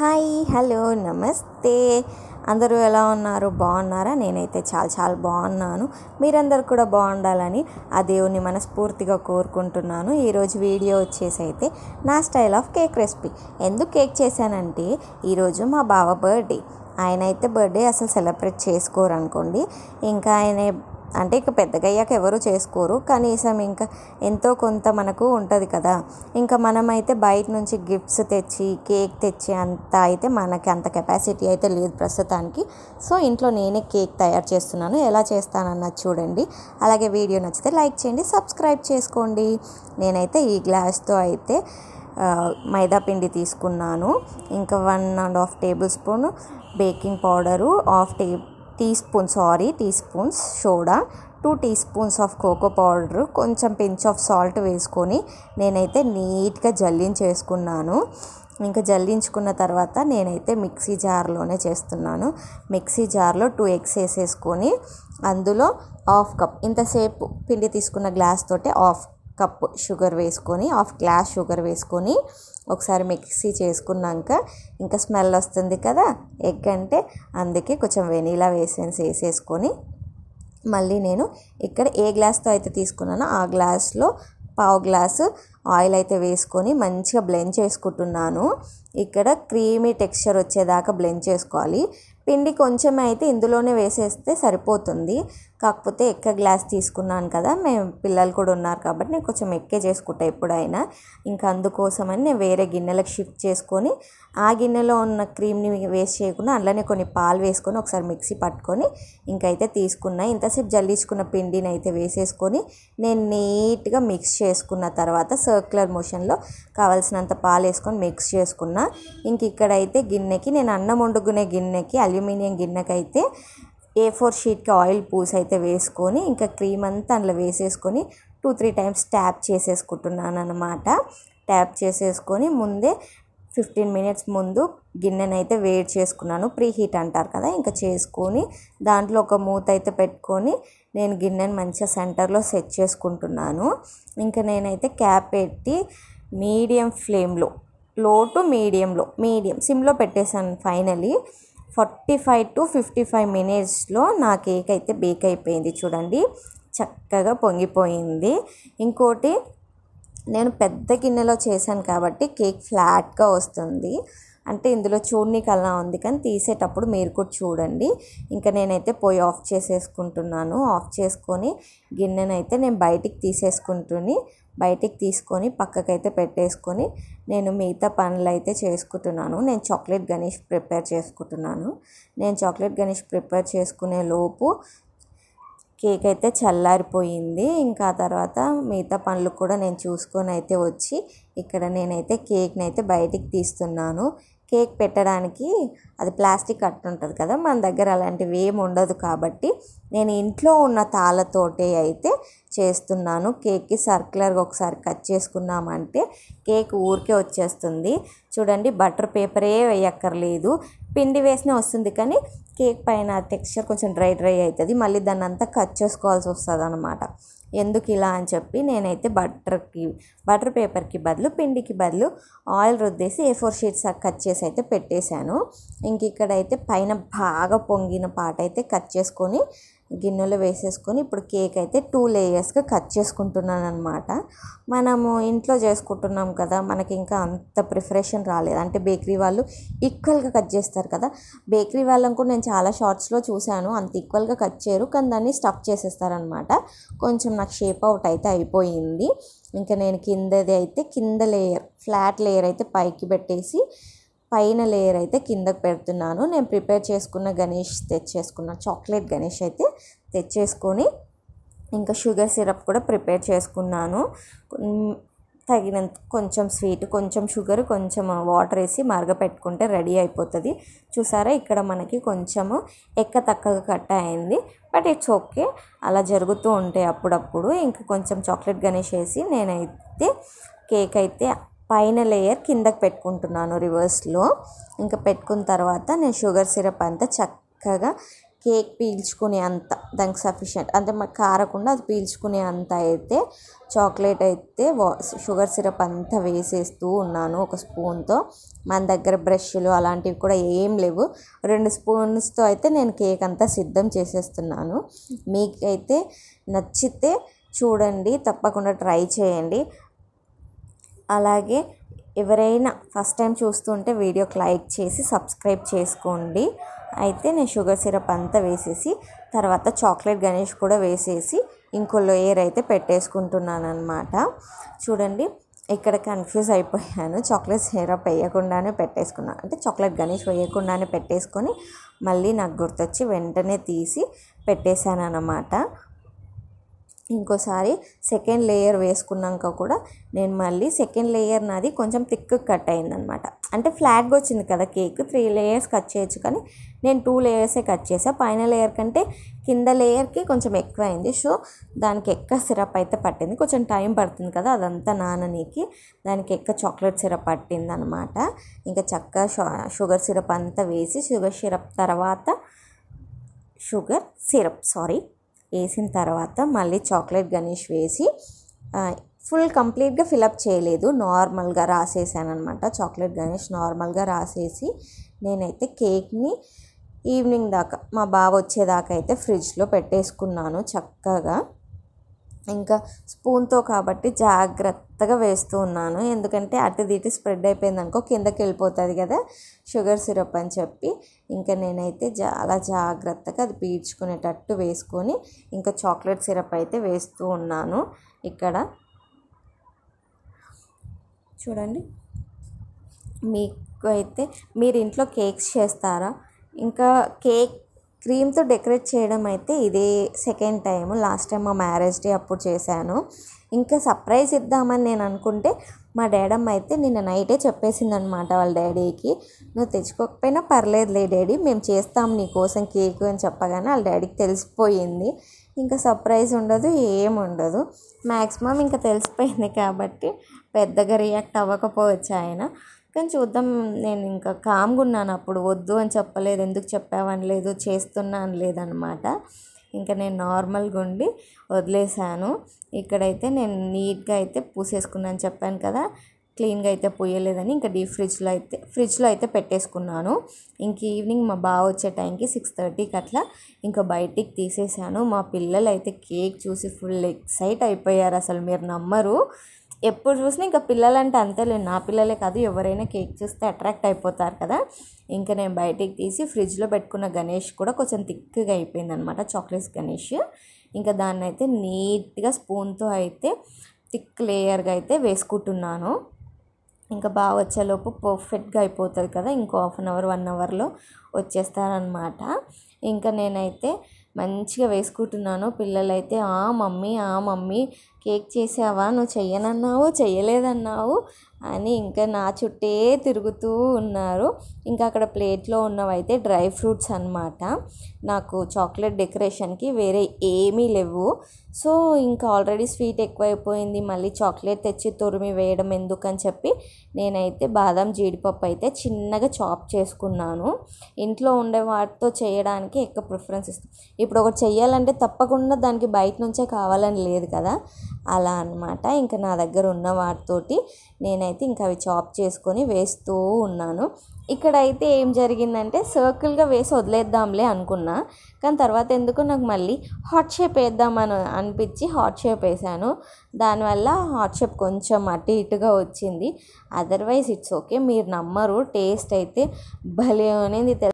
Hi hello నమస్తే. అందరూ ఎలా ఉన్నారు? బాగున్నారా? నేనైతే చాలా బాగున్నాను. మీరందరూ కూడా బాగుండాలని ఆ దేవుని మనస్ఫూర్తిగా కోరుకుంటున్నాను. ఈరోజు వీడియో వచ్చేసి అయితే నా స్టైల్ ఆఫ్ కేక్ రెసిపీ. ఎందుకు కేక్ చేశానంటే ఈరోజు మా బావ బర్త్డే. ఆయన అయితే బర్త్డే అసలు సెలబ్రేట్ చేసుకోరు అనుకోండి. ఇంకా ఆయన అంటే ఇక పెద్దగా అయ్యాక ఎవరు చేసుకోరు, కనీసం ఇంకా ఎంతో కొంత మనకు ఉంటుంది కదా. ఇంకా మనమైతే బయట నుంచి గిఫ్ట్స్ తెచ్చి కేక్ తెచ్చి అంత అయితే మనకి అంత కెపాసిటీ అయితే లేదు ప్రస్తుతానికి. సో ఇంట్లో నేనే కేక్ తయారు చేస్తున్నాను. ఎలా చేస్తానన్నది చూడండి. అలాగే వీడియో నచ్చితే లైక్ చేయండి, సబ్స్క్రైబ్ చేసుకోండి. నేనైతే ఈ గ్లాస్తో అయితే మైదా పిండి తీసుకున్నాను. ఇంకా 1.5 table spoon baking powder, tea spoons soda, 2 tea spoons of cocoa powder, కొంచెం పించ్ ఆఫ్ సాల్ట్ వేసుకొని నేనైతే నీట్గా జల్లించేసుకున్నాను. ఇంకా జల్లించుకున్న తర్వాత నేనైతే మిక్సీ జార్లోనే చేస్తున్నాను. మిక్సీ జార్లో 2 ఎగ్స్ వేసేసుకొని అందులో హాఫ్ కప్, ఇంతసేపు పిండి తీసుకున్న గ్లాస్ తోటే హాఫ్ కప్ షుగర్ వేసుకొని, హాఫ్ గ్లాస్ షుగర్ వేసుకొని ఒకసారి మిక్సీ చేసుకున్నాక ఇంకా స్మెల్ వస్తుంది కదా ఎగ్ అంటే, అందుకే కొంచెం వెనీలా వేసేసుకొని మళ్ళీ నేను ఇక్కడ ఏ గ్లాస్తో అయితే తీసుకున్నానో ఆ గ్లాస్లో పావు గ్లాసు ఆయిల్ అయితే వేసుకొని మంచిగా బ్లెండ్ చేసుకుంటున్నాను. ఇక్కడ క్రీమీ టెక్స్చర్ వచ్చేదాకా బ్లెండ్ చేసుకోవాలి. పిండి కొంచెం అయితే ఇందులోనే వేసేస్తే సరిపోతుంది. కాకపోతే గ్లాస్ తీసుకున్నాను కదా, మేము పిల్లలు కూడా ఉన్నారు కాబట్టి నేను కొంచెం చేసుకుంటా ఎప్పుడైనా. ఇంకా అందుకోసమని నేను వేరే గిన్నెలకు షిఫ్ట్ చేసుకొని ఆ గిన్నెలో ఉన్న క్రీమ్ని వేస్ట్ చేయకుండా అందులోనే కొన్ని పాలు వేసుకొని ఒకసారి మిక్సీ పట్టుకొని ఇంకైతే తీసుకున్నా. ఇంతసేపు జల్లించుకున్న పిండిని అయితే వేసేసుకొని నేను నీట్గా మిక్స్ చేసుకున్న తర్వాత సర్క్యులర్ మోషన్లో కావాల్సినంత పాలు వేసుకొని మిక్స్ చేసుకున్నా. ఇంక ఇక్కడైతే గిన్నెకి, నేను అన్నం వండుకునే గిన్నెకి, అల్యూమినియం గిన్నెకైతే A4 షీట్కి ఆయిల్ పూసి అయితే వేసుకొని ఇంకా క్రీమ్ అంతా అందులో వేసేసుకొని 2-3 టైమ్స్ ట్యాప్ చేసేసుకుంటున్నాను అనమాట. ట్యాప్ చేసేసుకొని ముందే 15 మినిట్స్ ముందు గిన్నెనైతే వేడి చేసుకున్నాను. ప్రీ హీట్ అంటారు కదా, ఇంకా చేసుకొని దాంట్లో ఒక మూత అయితే పెట్టుకొని నేను గిన్నెని మంచిగా సెంటర్లో సెట్ చేసుకుంటున్నాను. ఇంకా నేనైతే క్యాప్ పెట్టి మీడియం ఫ్లేమ్లో, లో టు మీడియం సిమ్లో పెట్టేశాను. ఫైనలీ 45 to 55 మినిట్స్లో నా కేక్ అయితే బేక్ అయిపోయింది. చూడండి చక్కగా పొంగిపోయింది. ఇంకోటి, నేను పెద్ద గిన్నెలో చేశాను కాబట్టి కేక్ ఫ్లాట్గా వస్తుంది. అంటే ఇందులో చూడనీకి అలా ఉంది, కానీ తీసేటప్పుడు మీరు కూడా చూడండి. ఇంకా నేనైతే పొయ్యి ఆఫ్ చేసేసుకుంటున్నాను. ఆఫ్ చేసుకొని గిన్నెనైతే నేను బయటికి తీసుకొని పక్కకైతే పెట్టేసుకొని నేను మిగతా పనులు అయితే చేసుకుంటున్నాను. నేను చాక్లెట్ గణేష్ ప్రిపేర్ చేసుకునే లోపు కేక్ అయితే చల్లారిపోయింది. ఇంకా ఆ తర్వాత మిగతా పనులు కూడా నేను చూసుకొని అయితే వచ్చి ఇక్కడ నేనైతే కేక్ని అయితే బయటికి తీస్తున్నాను. కేక్ పెట్టడానికి అది ప్లాస్టిక్ కట్ట ఉంటుంది కదా, మన దగ్గర అలాంటివి ఏమి ఉండదు కాబట్టి నేను ఇంట్లో ఉన్న తాళ్ళతోటే అయితే చేస్తున్నాను. కేక్కి సర్క్యులర్గా ఒకసారి కట్ చేసుకున్నామంటే కేక్ ఊరికే వచ్చేస్తుంది. చూడండి, బటర్ పేపరే వేయక్కర్లేదు, పిండి వేసినా వస్తుంది. కానీ కేక్ పైన టెక్స్చర్ కొంచెం డ్రై అవుతుంది, మళ్ళీ దాన్ని అంతా కట్ చేసుకోవాల్సి వస్తుంది అనమాట. ఎందుకు ఇలా అని చెప్పి నేనైతే బటర్ పేపర్కి బదులు, పిండికి బదులు ఆయిల్ రుద్దేసి A4 షీట్స్ కట్ చేసి అయితే పెట్టేశాను. ఇంక ఇక్కడైతే పైన బాగా పొంగిన పాట అయితే కట్ చేసుకొని గిన్నెలో వేసేసుకొని ఇప్పుడు కేక్ అయితే 2 లేయర్స్గా కట్ చేసుకుంటున్నాను అనమాట. మనము ఇంట్లో చేసుకుంటున్నాం కదా, మనకి ఇంకా అంత ప్రిపరేషన్ రాలేదు. అంటే బేకరీ వాళ్ళు ఈక్వల్గా కట్ చేస్తారు కదా, బేకరీ వాళ్ళని కూడా నేను చాలా షార్ట్స్లో చూశాను, అంత ఈక్వల్గా కట్ చేయరు, కానీ దాన్ని స్టఫ్ చేసేస్తారనమాట. కొంచెం నాకు షేప్ అవుట్ అయితే అయిపోయింది. ఇంకా నేను కింద లేయర్, ఫ్లాట్ లేయర్ అయితే పైకి పెట్టేసి పైన లేయర్ అయితే కిందకు పెడుతున్నాను. నేను ప్రిపేర్ చేసుకున్న చాక్లెట్ గణేష్ అయితే తెచ్చేసుకొని ఇంకా షుగర్ సిరప్ కూడా ప్రిపేర్ చేసుకున్నాను. తగినంత కొంచెం స్వీట్, కొంచెం షుగర్, కొంచెం వాటర్ వేసి మరగపెట్టుకుంటే రెడీ అయిపోతుంది. చూసారా, ఇక్కడ మనకి కొంచెము తక్కువగా కట్ అయింది, బట్ ఇట్స్ ఓకే, అలా జరుగుతూ ఉంటాయి అప్పుడప్పుడు. ఇంకా కొంచెం చాక్లెట్ గణేష్ వేసి నేనైతే కేక్ అయితే పైన లేయర్ కిందకి పెట్టుకుంటున్నాను రివర్స్లో. ఇంకా పెట్టుకున్న తర్వాత నేను షుగర్ సిరప్ అంతా చక్కగా కేక్ పీల్చుకునే అంత దానికి సఫిషియెంట్ అంటే మాకు కారకుండా అది పీల్చుకునే అంత అయితే చాక్లెట్ అయితే షుగర్ సిరప్ అంతా వేసేస్తూ ఉన్నాను ఒక స్పూన్తో. మన దగ్గర బ్రష్లు అలాంటివి కూడా ఏం లేవు. 2 స్పూన్స్తో అయితే నేను కేక్ అంతా సిద్ధం చేసేస్తున్నాను. మీకైతే నచ్చితే చూడండి, తప్పకుండా ట్రై చేయండి. అలాగే ఎవరైనా ఫస్ట్ టైం చూస్తుంటే వీడియోకి లైక్ చేసి సబ్స్క్రైబ్ చేసుకోండి. అయితే నేను షుగర్ సిరప్ అంతా వేసేసి తర్వాత చాక్లెట్ గణేష్ కూడా వేసేసి ఇంకో లేయర్ అయితే పెట్టేసుకుంటున్నాను అనమాట. చూడండి, ఇక్కడ కన్ఫ్యూజ్ అయిపోయాను. చాక్లెట్ సిరప్ వేయకుండానే పెట్టేసుకున్నాను, అంటే చాక్లెట్ గణేష్ వేయకుండానే పెట్టేసుకొని మళ్ళీ నాకు గుర్తొచ్చి వెంటనే తీసి పెట్టేశాను అన్నమాట. ఇంకోసారి సెకండ్ లేయర్ వేసుకున్నాక కూడా నేను మళ్ళీ సెకండ్ లేయర్ నాది కొంచెం థిక్ కట్ అయిందనమాట. అంటే ఫ్లాట్గా వచ్చింది కదా కేక్, 3 లేయర్స్ కట్ చేయొచ్చు కానీ నేను 2 లేయర్సే కట్ చేసా. పైన లేయర్ కంటే కింద లేయర్కి కొంచెం ఎక్కువ అయింది. సో దానికి ఎక్కువ సిరప్ అయితే పట్టింది. కొంచెం టైం పడుతుంది కదా అదంతా నాననీకి, దానికి ఎక్కువ చాక్లెట్ సిరప్ పట్టింది అనమాట. ఇంకా చక్కగా షుగర్ సిరప్ అంతా వేసి షుగర్ సిరప్ వేసిన తర్వాత మళ్ళీ చాక్లెట్ గణేష్ వేసి ఫుల్ కంప్లీట్గా ఫిలప్ చేయలేదు, నార్మల్గా రాసేసాను అనమాట. చాక్లెట్ గణేష్ నార్మల్గా రాసేసి నేనైతే కేక్ని ఈవినింగ్ దాకా మా బావ వచ్చేదాకా అయితే ఫ్రిడ్జ్లో పెట్టేసుకున్నాను చక్కగా. ఇంకా స్పూన్తో కాబట్టి జాగ్రత్తగా వేస్తూ ఉన్నాను, ఎందుకంటే అటు ఇటు స్ప్రెడ్ అయిపోయింది అనుకో కిందకి వెళ్ళిపోతుంది కదా షుగర్ సిరప్ అని చెప్పి. ఇంకా నేనైతే చాలా జాగ్రత్తగా అది పీల్చుకునేటట్టు వేసుకొని ఇంకా చాక్లెట్ సిరప్ అయితే వేస్తూ ఉన్నాను. ఇక్కడ చూడండి, మీకు అయితే మీరు ఇంట్లో కేక్స్ చేస్తారా? ఇంకా కేక్ క్రీమ్తో డెకరేట్ చేయడం అయితే ఇదే సెకండ్ టైం. లాస్ట్ టైం మా మ్యారేజ్ డే అప్పుడు చేశాను. ఇంకా సర్ప్రైజ్ ఇద్దామని నేను అనుకుంటే మా డాడమ్మ అయితే నిన్న నైటే చెప్పేసింది అనమాట వాళ్ళ డాడీకి, నువ్వు తెచ్చుకోకపోయినా పర్లేదులే డాడీ, మేము చేస్తాం నీకోసం కేక్ అని చెప్పగానే వాళ్ళ డాడీకి తెలిసిపోయింది. ఇంకా సర్ప్రైజ్ ఉండదు, ఏముండదు. మ్యాక్సిమం ఇంకా తెలిసిపోయింది కాబట్టి పెద్దగా రియాక్ట్ అవ్వకపోవచ్చు ఆయన. కానీ చూద్దాం. నేను ఇంకా కామ్గా ఉన్నాను, అప్పుడు వద్దు అని చెప్పలేదు, ఎందుకు చెప్పావని లేదు, చేస్తున్నా అని లేదనమాట. ఇంకా నేను నార్మల్గా ఉండి వదిలేసాను. ఇక్కడైతే నేను నీట్గా అయితే పూసేసుకున్నాను చెప్పాను కదా, క్లీన్గా అయితే పూయలేదని ఇంకా ఫ్రిడ్జ్లో అయితే పెట్టేసుకున్నాను. ఇంక ఈవినింగ్ మా బావ వచ్చే టైంకి 6:30కి అట్లా ఇంకా బయటికి తీసేసాను. మా పిల్లలు అయితే కేక్ చూసి ఫుల్ ఎక్సైట్ అయిపోయారు, అసలు మీరు నమ్మరు. ఎప్పుడు చూసినా ఇంకా పిల్లలంటే అంతేలేదు, నా పిల్లలే కాదు ఎవరైనా కేక్ చూస్తే అట్రాక్ట్ అయిపోతారు కదా. ఇంకా నేను బయటికి తీసి ఫ్రిడ్జ్లో పెట్టుకున్న గణేష్ కూడా కొంచెం థిక్గా అయిపోయింది అనమాట, చాక్లెట్స్ గణేష్. ఇంకా దాన్ని అయితే నీట్గా స్పూన్తో అయితే థిక్ లేయర్గా అయితే వేసుకుంటున్నాను. ఇంకా బాగా వచ్చేలోపు పర్ఫెక్ట్గా అయిపోతుంది కదా, ఇంకో 1/2 అవర్ 1 అవర్లో వచ్చేస్తారనమాట. ఇంకా నేనైతే మంచిగా వేసుకుంటున్నాను. పిల్లలైతే మమ్మీ కేక్ చేసావా, నువ్వు చెయ్యనన్నావు చెయ్యలేదన్నావు అని ఇంకా నా చుట్టే తిరుగుతూ ఉన్నారు. ఇంకా అక్కడ ప్లేట్లో ఉన్నవైతే డ్రై ఫ్రూట్స్ అన్నమాట. నాకు చాక్లెట్ డెకరేషన్కి వేరే ఏమీ లేవు. సో ఇంకా ఆల్రెడీ స్వీట్ ఎక్కువైపోయింది, మళ్ళీ చాక్లెట్ తెచ్చి తురిమి వేయడం ఎందుకని చెప్పి నేనైతే బాదం జీడిపప్పు అయితే చిన్నగా చాప్ చేసుకున్నాను. ఇంట్లో ఉండే వాటితో చేయడానికి ఎక్కువ ప్రిఫరెన్స్ ఇస్తాను. ఇప్పుడు ఒకటి చెయ్యాలంటే తప్పకుండా దానికి బయట నుంచే కావాలని లేదు కదా, అలా అన్నమాట. ఇంకా నా దగ్గర ఉన్న వాటితోటి నేనైతే ఇంకా అవి చాప్ చేసుకొని వేస్తూ ఉన్నాను. ఇక్కడైతే ఏం జరిగిందంటే సర్కిల్గా వేసి వదిలేద్దాంలే అనుకున్నా, కానీ తర్వాత ఎందుకు నాకు మళ్ళీ హార్ట్ షేప్ వేద్దామని అనిపించి హార్ట్ షేప్ వేసాను. దానివల్ల హార్ట్ షేప్ కొంచెం అటు ఇటుగా వచ్చింది. Otherwise it's okay. మీరు నమ్మరు, టేస్ట్ అయితే భలే అనేది.